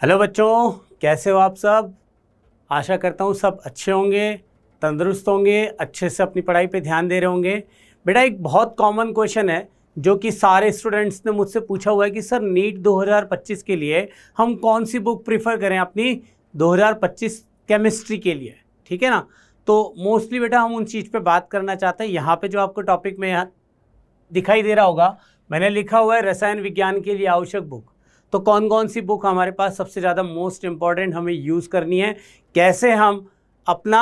Hello बच्चों, कैसे हो आप सब। आशा करता हूँ सब अच्छे होंगे, तंदुरुस्त होंगे, अच्छे से अपनी पढ़ाई पे ध्यान दे रहे होंगे। बेटा एक बहुत कॉमन क्वेश्चन है जो कि सारे स्टूडेंट्स ने मुझसे पूछा हुआ है कि सर नीट 2025 के लिए हम कौन सी बुक प्रीफर करें अपनी 2025 केमिस्ट्री के लिए, ठीक है ना। तो मोस्टली बेटा हम उन चीज़ पे बात करना चाहते हैं। यहाँ पे जो आपको टॉपिक में यहाँ दिखाई दे रहा होगा, मैंने लिखा हुआ है रसायन विज्ञान के लिए आवश्यक बुक। तो कौन कौन सी बुक हमारे पास सबसे ज़्यादा मोस्ट इम्पॉर्टेंट हमें यूज़ करनी है, कैसे हम अपना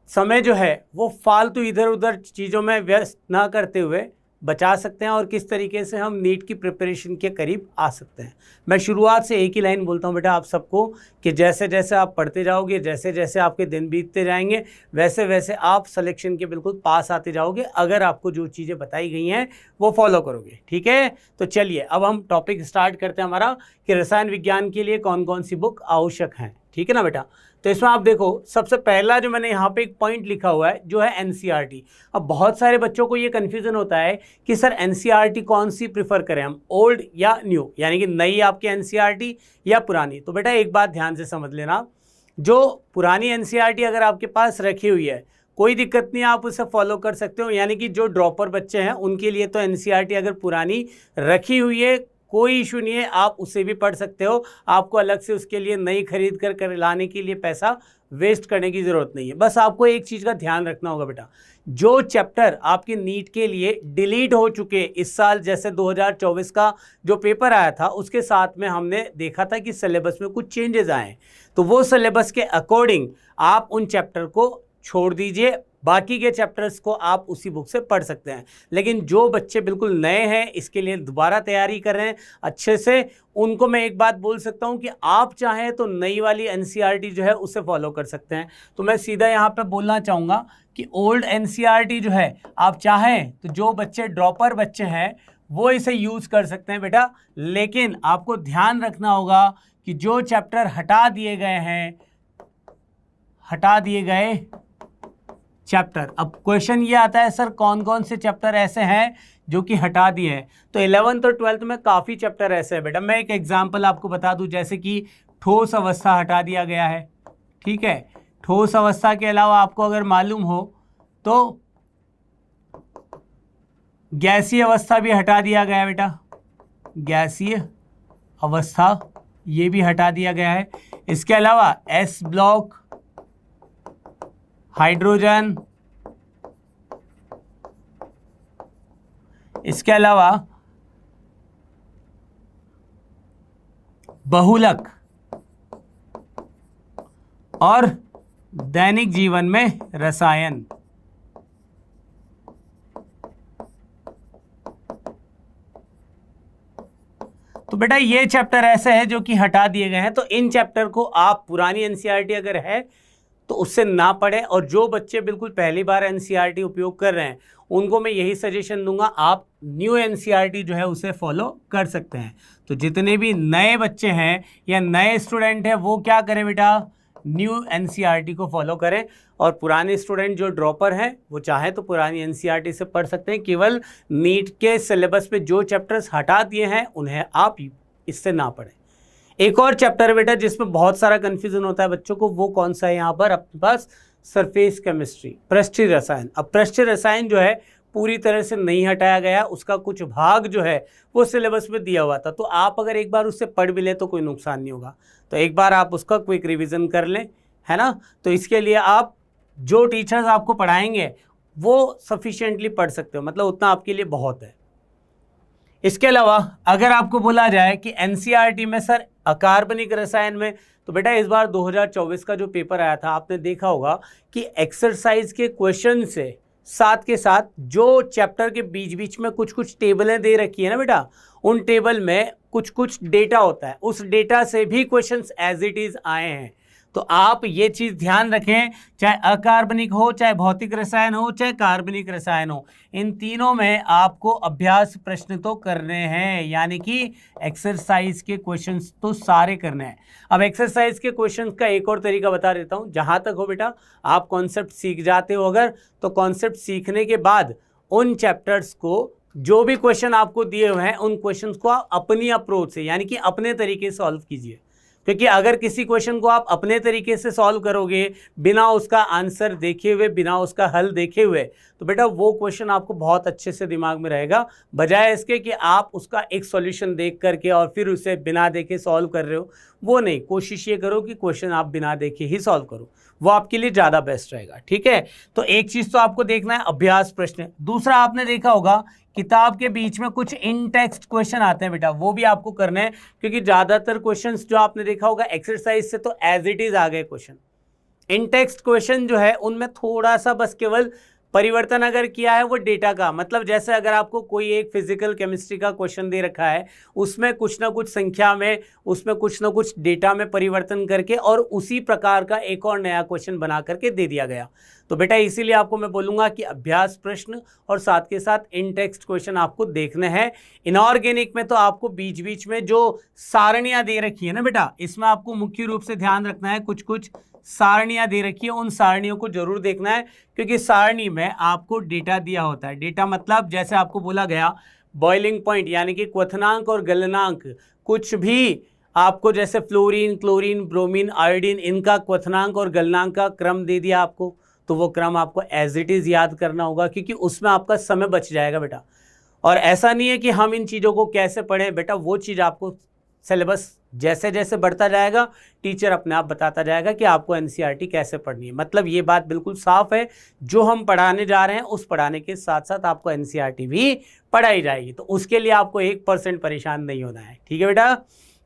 समय जो है वो फालतू इधर उधर चीज़ों में व्यस्त ना करते हुए बचा सकते हैं और किस तरीके से हम नीट की प्रिपरेशन के करीब आ सकते हैं। मैं शुरुआत से एक ही लाइन बोलता हूँ बेटा आप सबको कि जैसे जैसे आप पढ़ते जाओगे, जैसे जैसे आपके दिन बीतते जाएंगे, वैसे वैसे आप सिलेक्शन के बिल्कुल पास आते जाओगे, अगर आपको जो चीज़ें बताई गई हैं वो फॉलो करोगे, ठीक है। तो चलिए अब हम टॉपिक स्टार्ट करते हैं हमारा कि रसायन विज्ञान के लिए कौन कौन सी बुक आवश्यक हैं, ठीक है ना बेटा। तो इसमें आप देखो सबसे पहला जो मैंने यहाँ पे एक पॉइंट लिखा हुआ है जो है एनसीईआरटी। अब बहुत सारे बच्चों को ये कन्फ्यूजन होता है कि सर एनसीईआरटी कौन सी प्रीफर करें हम, ओल्ड या न्यू, यानी कि नई आपकी एनसीईआरटी या पुरानी। तो बेटा एक बात ध्यान से समझ लेना, जो पुरानी एनसीईआरटी अगर आपके पास रखी हुई है कोई दिक्कत नहीं, आप उसे फॉलो कर सकते हो। यानी कि जो ड्रॉपर बच्चे हैं उनके लिए तो एनसीईआरटी अगर पुरानी रखी हुई है कोई इशू नहीं है, आप उसे भी पढ़ सकते हो। आपको अलग से उसके लिए नई खरीद कर लाने के लिए पैसा वेस्ट करने की ज़रूरत नहीं है। बस आपको एक चीज़ का ध्यान रखना होगा बेटा, जो चैप्टर आपके नीट के लिए डिलीट हो चुके इस साल, जैसे 2024 का जो पेपर आया था उसके साथ में हमने देखा था कि सिलेबस में कुछ चेंजेस आए, तो वो सिलेबस के अकॉर्डिंग आप उन चैप्टर को छोड़ दीजिए, बाकी के चैप्टर्स को आप उसी बुक से पढ़ सकते हैं। लेकिन जो बच्चे बिल्कुल नए हैं, इसके लिए दोबारा तैयारी कर रहे हैं अच्छे से, उनको मैं एक बात बोल सकता हूं कि आप चाहें तो नई वाली एनसीईआरटी जो है उसे फॉलो कर सकते हैं। तो मैं सीधा यहाँ पे बोलना चाहूँगा कि ओल्ड एनसीईआरटी जो है आप चाहें तो जो बच्चे ड्रॉपर बच्चे हैं वो इसे यूज़ कर सकते हैं बेटा। लेकिन आपको ध्यान रखना होगा कि जो चैप्टर हटा दिए गए चैप्टर, अब क्वेश्चन ये आता है सर कौन कौन से चैप्टर ऐसे हैं जो कि हटा दिए हैं। तो 11th और 12th में काफ़ी चैप्टर ऐसे हैं बेटा। मैं एक एग्जांपल आपको बता दूं, जैसे कि ठोस अवस्था हटा दिया गया है, ठीक है। ठोस अवस्था के अलावा आपको अगर मालूम हो तो गैसीय अवस्था भी हटा दिया गया है बेटा, गैसीय अवस्था ये भी हटा दिया गया है। इसके अलावा एस ब्लॉक, हाइड्रोजन, इसके अलावा बहुलक और दैनिक जीवन में रसायन। तो बेटा ये चैप्टर ऐसे हैं जो कि हटा दिए गए हैं। तो इन चैप्टर को आप पुरानी एनसीईआरटी अगर है तो उससे ना पढ़ें, और जो बच्चे बिल्कुल पहली बार एनसीईआरटी उपयोग कर रहे हैं उनको मैं यही सजेशन दूंगा, आप न्यू एनसीईआरटी जो है उसे फॉलो कर सकते हैं। तो जितने भी नए बच्चे हैं या नए स्टूडेंट हैं वो क्या करें बेटा, न्यू एनसीईआरटी को फॉलो करें। और पुराने स्टूडेंट जो ड्रॉपर हैं वो चाहे तो पुरानी एनसीईआरटी से पढ़ सकते हैं। केवल नीट के सिलेबस पे जो चैप्टर्स हटा दिए हैं उन्हें आप इससे ना पढ़ें। एक और चैप्टर है बेटा जिसमें बहुत सारा कंफ्यूजन होता है बच्चों को, वो कौन सा है यहाँ पर अपने पास, सरफेस केमिस्ट्री, पृष्ठीय रसायन। अब पृष्ठीय रसायन जो है पूरी तरह से नहीं हटाया गया, उसका कुछ भाग जो है वो सिलेबस में दिया हुआ था। तो आप अगर एक बार उससे पढ़ भी लें तो कोई नुकसान नहीं होगा। तो एक बार आप उसका क्विक रिवीजन कर लें, है ना। तो इसके लिए आप जो टीचर्स आपको पढ़ाएंगे वो सफिशिएंटली पढ़ सकते हो, मतलब उतना आपके लिए बहुत है। इसके अलावा अगर आपको बोला जाए कि एनसीईआरटी में सर अकार्बनिक रसायन में, तो बेटा इस बार 2024 का जो पेपर आया था आपने देखा होगा कि एक्सरसाइज के क्वेश्चन से साथ के साथ जो चैप्टर के बीच बीच में कुछ कुछ टेबलें दे रखी है ना बेटा, उन टेबल में कुछ कुछ डेटा होता है, उस डेटा से भी क्वेश्चंस एज इट इज आए हैं। तो आप ये चीज़ ध्यान रखें, चाहे अकार्बनिक हो, चाहे भौतिक रसायन हो, चाहे कार्बनिक रसायन हो, इन तीनों में आपको अभ्यास प्रश्न तो करने हैं, यानी कि एक्सरसाइज के क्वेश्चंस तो सारे करने हैं। अब एक्सरसाइज के क्वेश्चंस का एक और तरीका बता देता हूँ। जहाँ तक हो बेटा आप कॉन्सेप्ट सीख जाते हो अगर, तो कॉन्सेप्ट सीखने के बाद उन चैप्टर्स को जो भी क्वेश्चन आपको दिए हुए हैं उन क्वेश्चंस को आप अपनी अप्रोच से यानी कि अपने तरीके से सॉल्व कीजिए। क्योंकि अगर किसी क्वेश्चन को आप अपने तरीके से सॉल्व करोगे बिना उसका आंसर देखे हुए, बिना उसका हल देखे हुए, तो बेटा वो क्वेश्चन आपको बहुत अच्छे से दिमाग में रहेगा, बजाय इसके कि आप उसका एक सॉल्यूशन देख करके और फिर उसे बिना देखे सॉल्व कर रहे हो। वो नहीं, कोशिश ये करो कि क्वेश्चन आप बिना देखे ही सॉल्व करो, वो आपके लिए ज़्यादा बेस्ट रहेगा। ठीक है, तो एक चीज़ तो आपको देखना है अभ्यास प्रश्न। दूसरा, आपने देखा होगा किताब के बीच में कुछ इन टेक्स्ट क्वेश्चन आते हैं बेटा, वो भी आपको करने हैं, क्योंकि ज़्यादातर क्वेश्चंस जो आपने देखा होगा एक्सरसाइज से तो एज इट इज़ आ गए क्वेश्चन। इन टेक्स्ट क्वेश्चन जो है उनमें थोड़ा सा बस केवल परिवर्तन अगर किया है वो डेटा का, मतलब जैसे अगर आपको कोई एक फिजिकल केमिस्ट्री का क्वेश्चन दे रखा है, उसमें कुछ ना कुछ संख्या में, उसमें कुछ ना कुछ डेटा में परिवर्तन करके और उसी प्रकार का एक और नया क्वेश्चन बना करके दे दिया गया। तो बेटा इसीलिए आपको मैं बोलूँगा कि अभ्यास प्रश्न और साथ के साथ इन टेक्स्ट क्वेश्चन आपको देखने हैं। इनऑर्गेनिक में तो आपको बीच बीच में जो सारणियाँ दे रखी है ना बेटा, इसमें आपको मुख्य रूप से ध्यान रखना है, कुछ कुछ सारणियाँ दे रखी है, उन सारणियों को जरूर देखना है, क्योंकि सारणी में आपको डेटा दिया होता है। डेटा मतलब जैसे आपको बोला गया बॉइलिंग पॉइंट यानी कि क्वथनांक और गलनांक, कुछ भी आपको जैसे फ्लोरीन, क्लोरीन, ब्रोमीन, आयोडीन, इनका क्वथनांक और गलनांक का क्रम दे दिया आपको, तो वो क्रम आपको एज इट इज़ याद करना होगा, क्योंकि उसमें आपका समय बच जाएगा बेटा। और ऐसा नहीं है कि हम इन चीज़ों को कैसे पढ़ें बेटा, वो चीज़ आपको सिलेबस जैसे जैसे बढ़ता जाएगा टीचर अपने आप बताता जाएगा कि आपको एनसीईआरटी कैसे पढ़नी है। मतलब ये बात बिल्कुल साफ है, जो हम पढ़ाने जा रहे हैं उस पढ़ाने के साथ साथ आपको एनसीईआरटी भी पढ़ाई जाएगी, तो उसके लिए आपको 1% परेशान नहीं होना है। ठीक है बेटा,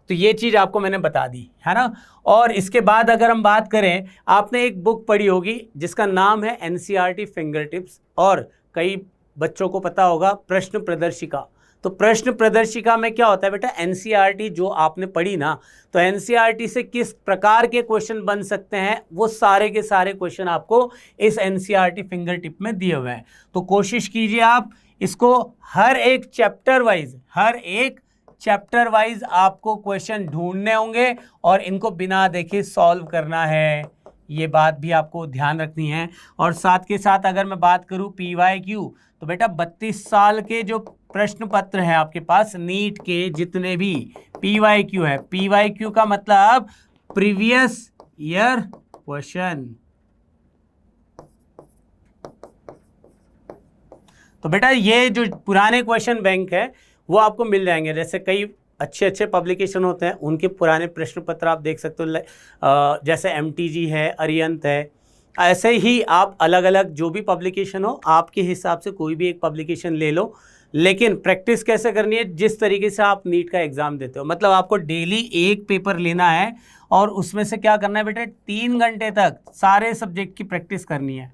तो ये चीज़ आपको मैंने बता दी है ना। और इसके बाद अगर हम बात करें, आपने एक बुक पढ़ी होगी जिसका नाम है एनसीईआरटी फिंगर टिप्स, और कई बच्चों को पता होगा प्रश्न प्रदर्शिका। तो प्रश्न प्रदर्शिका में क्या होता है बेटा, एनसीईआरटी जो आपने पढ़ी ना, तो एनसीईआरटी से किस प्रकार के क्वेश्चन बन सकते हैं वो सारे के सारे क्वेश्चन आपको इस एनसीईआरटी फिंगर टिप में दिए हुए हैं। तो कोशिश कीजिए आप इसको हर एक चैप्टर वाइज आपको क्वेश्चन ढूंढने होंगे और इनको बिना देखे सॉल्व करना है, ये बात भी आपको ध्यान रखनी है। और साथ के साथ अगर मैं बात करूं PYQ, तो बेटा 32 साल के जो प्रश्न पत्र है आपके पास नीट के, जितने भी PYQ है, PYQ का मतलब प्रीवियस ईयर क्वेश्चन। तो बेटा ये जो पुराने क्वेश्चन बैंक है वो आपको मिल जाएंगे, जैसे कई अच्छे अच्छे पब्लिकेशन होते हैं उनके पुराने प्रश्न पत्र आप देख सकते हो, जैसे MTG है, अरिहंत है, ऐसे ही आप अलग अलग जो भी पब्लिकेशन हो आपके हिसाब से कोई भी एक पब्लिकेशन ले लो। लेकिन प्रैक्टिस कैसे करनी है, जिस तरीके से आप नीट का एग्ज़ाम देते हो, मतलब आपको डेली एक पेपर लेना है और उसमें से क्या करना है बेटा, 3 घंटे तक सारे सब्जेक्ट की प्रैक्टिस करनी है।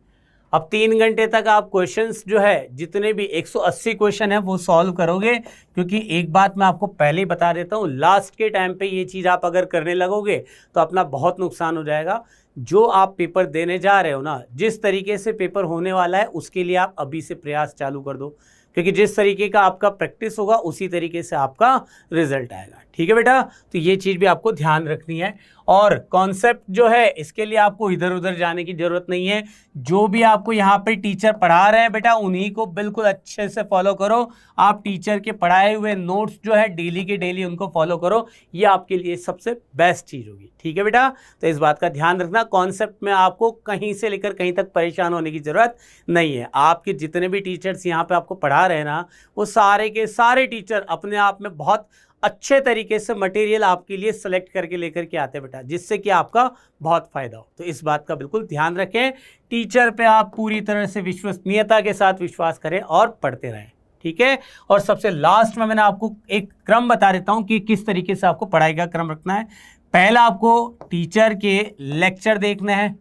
अब 3 घंटे तक आप क्वेश्चंस जो है जितने भी 180 क्वेश्चन है वो सॉल्व करोगे, क्योंकि एक बात मैं आपको पहले ही बता देता हूँ, लास्ट के टाइम पे ये चीज़ आप अगर करने लगोगे तो अपना बहुत नुकसान हो जाएगा। जो आप पेपर देने जा रहे हो ना, जिस तरीके से पेपर होने वाला है उसके लिए आप अभी से प्रयास चालू कर दो, क्योंकि जिस तरीके का आपका प्रैक्टिस होगा उसी तरीके से आपका रिजल्ट आएगा। ठीक है बेटा, तो ये चीज़ भी आपको ध्यान रखनी है। और कॉन्सेप्ट जो है इसके लिए आपको इधर उधर जाने की ज़रूरत नहीं है, जो भी आपको यहाँ पे टीचर पढ़ा रहे हैं बेटा उन्हीं को बिल्कुल अच्छे से फॉलो करो। आप टीचर के पढ़ाए हुए नोट्स जो है डेली के डेली उनको फॉलो करो, ये आपके लिए सबसे बेस्ट चीज़ होगी। ठीक है बेटा, तो इस बात का ध्यान रखना, कॉन्सेप्ट में आपको कहीं से लेकर कहीं तक परेशान होने की ज़रूरत नहीं है। आपके जितने भी टीचर्स यहाँ पर आपको पढ़ा रहे हैं ना, वो सारे के सारे टीचर अपने आप में बहुत अच्छे तरीके से मटेरियल आपके लिए सेलेक्ट करके लेकर के आते हैं बेटा, जिससे कि आपका बहुत फ़ायदा हो। तो इस बात का बिल्कुल ध्यान रखें, टीचर पे आप पूरी तरह से विश्वसनीयता के साथ विश्वास करें और पढ़ते रहें। ठीक है, और सबसे लास्ट में मैंने आपको एक क्रम बता देता हूँ कि किस तरीके से आपको पढ़ाई का क्रम रखना है। पहला आपको टीचर के लेक्चर देखने हैं,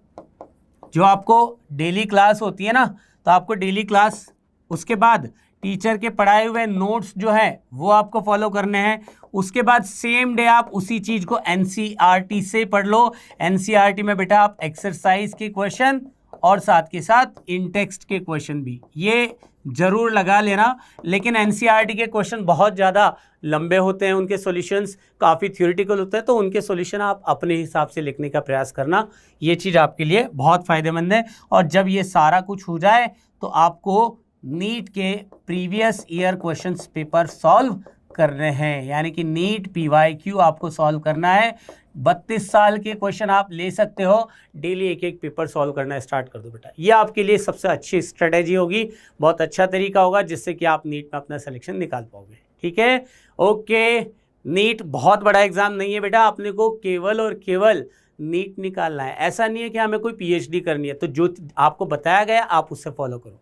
जो आपको डेली क्लास होती है ना, तो आपको डेली क्लास, उसके बाद टीचर के पढ़ाए हुए नोट्स जो है वो आपको फॉलो करने हैं। उसके बाद सेम डे आप उसी चीज़ को एनसीईआरटी से पढ़ लो। एनसीईआरटी में बेटा आप एक्सरसाइज के क्वेश्चन और साथ के साथ इन टेक्स्ट के क्वेश्चन भी ये जरूर लगा लेना। लेकिन एनसीईआरटी के क्वेश्चन बहुत ज़्यादा लंबे होते हैं, उनके सॉल्यूशंस काफ़ी थ्योरेटिकल होते हैं, तो उनके सॉल्यूशन आप अपने हिसाब से लिखने का प्रयास करना, ये चीज़ आपके लिए बहुत फ़ायदेमंद है। और जब ये सारा कुछ हो जाए तो आपको नीट के previous year questions paper solve करने हैं, यानी कि नीट PYQ आपको सॉल्व करना है। 32 साल के क्वेश्चन आप ले सकते हो, डेली एक एक पेपर सॉल्व करना स्टार्ट कर दो बेटा। ये आपके लिए सबसे अच्छी स्ट्रेटेजी होगी, बहुत अच्छा तरीका होगा जिससे कि आप नीट में अपना सिलेक्शन निकाल पाओगे। ठीक है, ओके। नीट बहुत बड़ा एग्जाम नहीं है बेटा, अपने को केवल और केवल नीट निकालना है। ऐसा नहीं है कि हमें कोई PhD करनी है, तो जो आपको बताया गया आप उससे फॉलो करो।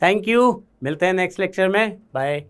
थैंक यू, मिलते हैं नेक्स्ट लेक्चर में, बाय।